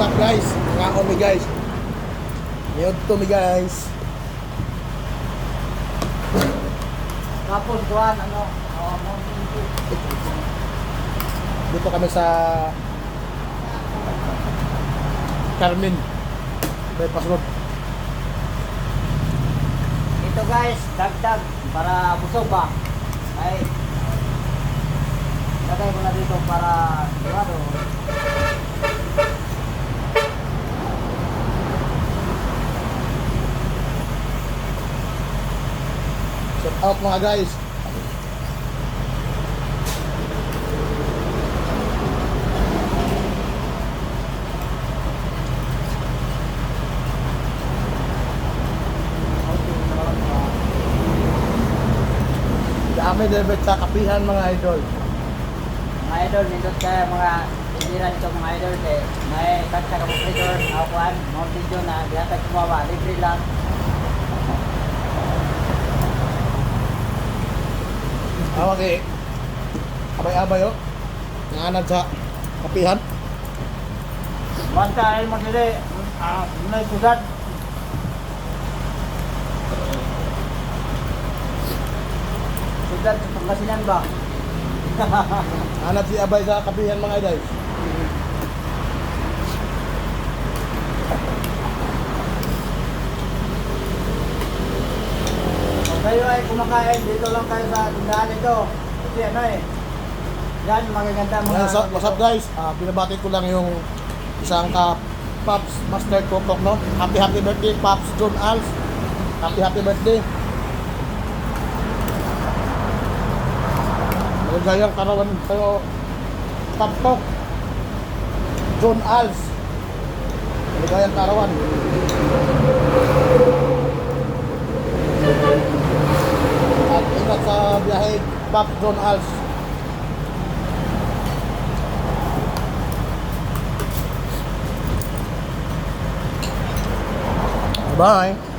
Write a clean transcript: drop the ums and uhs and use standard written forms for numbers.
What's up guys? Nga mi guys. Niyod to mi guys. Tapos kuhan, Dito kami sa Carmen. Bypass Road. ito guys, dagdag para busog ba? Ay, lagay mo na dito para sigurado. Shout out mga guys. Dami debit sa kapihan mga idol. Mga idol, nindot kaya mga tindira nito mga idol eh. May kanta ka operator, akuan, Mountain Dew na dihatag kumawa, libre lang. Awag eh. Abay-abay oh. Nanganad sa kapihan. Basta ay mo dili, may pusat. Pusat sa Pangasinan ba? Nanganad si abay sa kapihan mga idol. Kung kayo ay kumakain, dito lang kayo sa tindahan ito. Kasi ano eh, yan magaganda mga... What's up guys? Binabati ko lang yung isang Pops Master Kokok no. Happy birthday Pops John Alves. Happy birthday. Maligayang karawan kayo Pops Kok John Alves. Maligayang karawan. At ingat sa biyahe Pops John Alves. Bye.